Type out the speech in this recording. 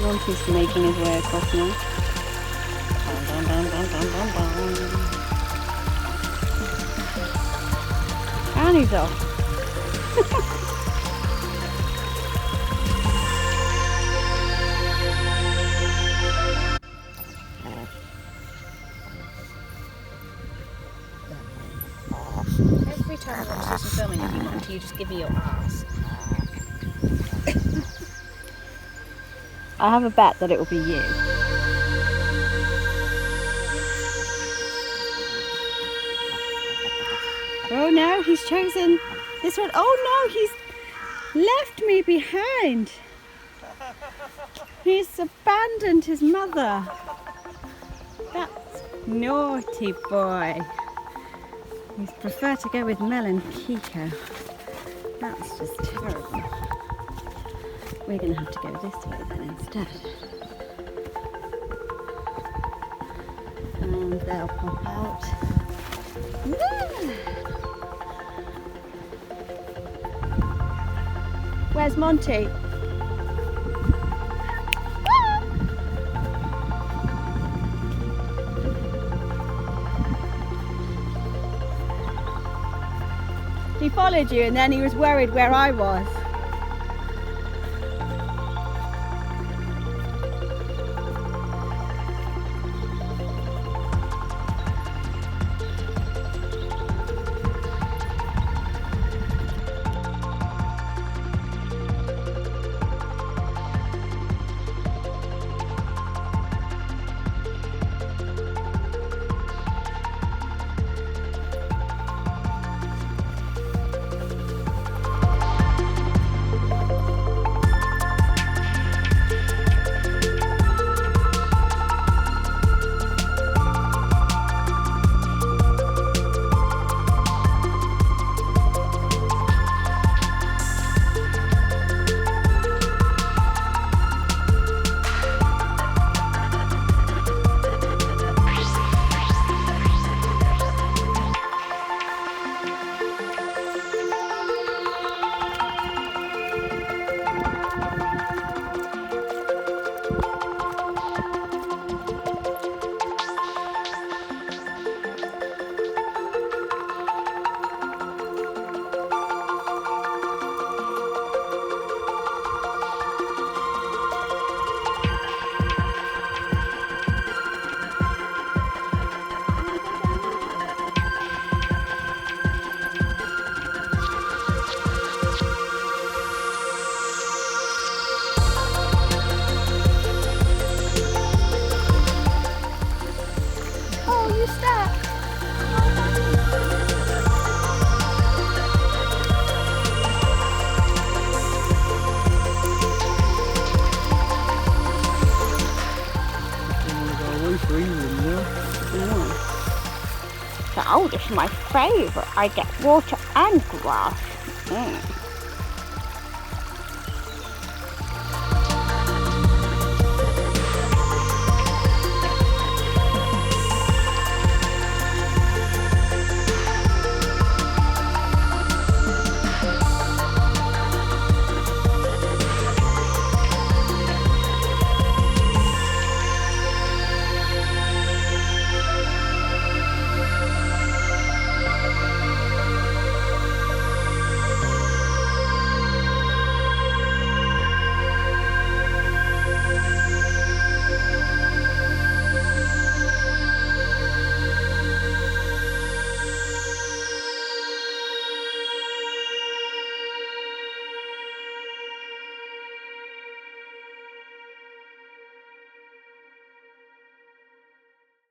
Monty's making his way across now. Dun, dun, dun, dun, dun, dun, dun. And he's off. Every time I want to do some filming of you, Monty, you just give me your ass. I have a bet that it will be you. Oh no, he's chosen this one. Oh no, he's left me behind. He's abandoned his mother. That's naughty boy. He'd prefer to go with Mel and Kiko. That's just terrible. We're going to have to go this way then instead. And they'll pop out. Where's Monty? He followed you and then he was worried where I was. Oh, this is my favourite. I get water and grass.